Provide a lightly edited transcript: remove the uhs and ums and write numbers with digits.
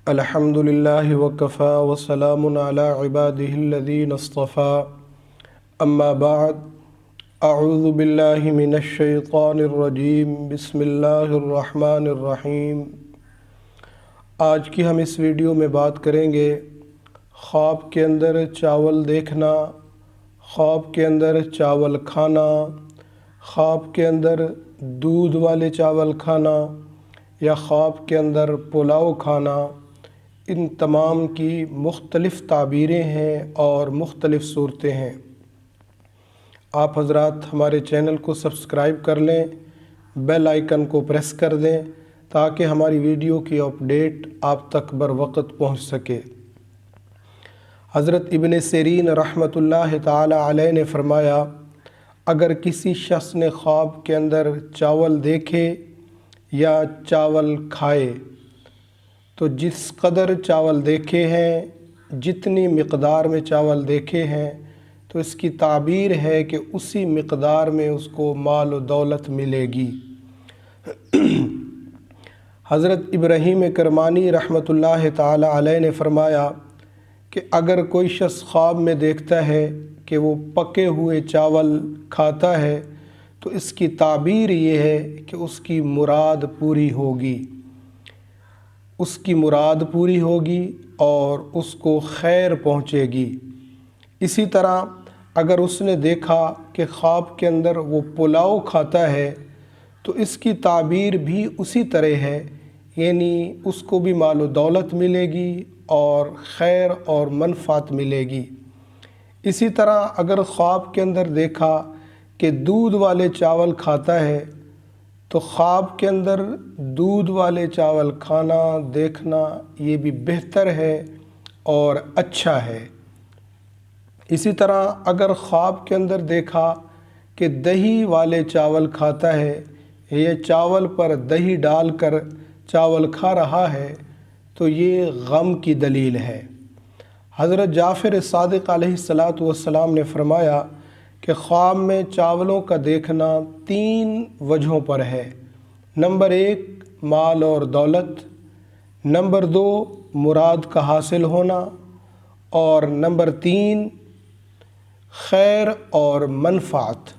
الحمدللہ وکفا وسلام علی عبادہ الذین اصطفیٰ اما بعد اعوذ باللہ من الشیطان الرجیم بسم اللہ الرحمن الرحیم۔ آج کی ہم اس ویڈیو میں بات کریں گے خواب کے اندر چاول دیکھنا، خواب کے اندر چاول کھانا، خواب کے اندر دودھ والے چاول کھانا یا خواب کے اندر پلاؤ کھانا۔ ان تمام کی مختلف تعبیریں ہیں اور مختلف صورتیں ہیں۔ آپ حضرات ہمارے چینل کو سبسکرائب کر لیں، بیل آئیکن کو پریس کر دیں تاکہ ہماری ویڈیو کی اپڈیٹ آپ تک بروقت پہنچ سکے۔ حضرت ابن سیرین رحمۃ اللہ تعالی علیہ نے فرمایا، اگر کسی شخص نے خواب کے اندر چاول دیکھے یا چاول کھائے تو جس قدر چاول دیکھے ہیں، جتنی مقدار میں چاول دیکھے ہیں، تو اس کی تعبیر ہے کہ اسی مقدار میں اس کو مال و دولت ملے گی۔ حضرت ابراہیم کرمانی رحمۃ اللہ تعالی علیہ نے فرمایا کہ اگر کوئی شخص خواب میں دیکھتا ہے کہ وہ پکے ہوئے چاول کھاتا ہے تو اس کی تعبیر یہ ہے کہ اس کی مراد پوری ہوگی، اس کی مراد پوری ہوگی اور اس کو خیر پہنچے گی۔ اسی طرح اگر اس نے دیکھا کہ خواب کے اندر وہ پلاؤ کھاتا ہے تو اس کی تعبیر بھی اسی طرح ہے، یعنی اس کو بھی مال و دولت ملے گی اور خیر اور منفعت ملے گی۔ اسی طرح اگر خواب کے اندر دیکھا کہ دودھ والے چاول کھاتا ہے تو خواب کے اندر دودھ والے چاول کھانا دیکھنا یہ بھی بہتر ہے اور اچھا ہے۔ اسی طرح اگر خواب کے اندر دیکھا کہ دہی والے چاول کھاتا ہے یا چاول پر دہی ڈال کر چاول کھا رہا ہے تو یہ غم کی دلیل ہے۔ حضرت جعفر صادق علیہ السلام نے فرمایا کہ خواب میں چاولوں کا دیکھنا 3 وجہوں پر ہے۔ نمبر 1 مال اور دولت، نمبر 2 مراد کا حاصل ہونا، اور نمبر 3 خیر اور منفعت۔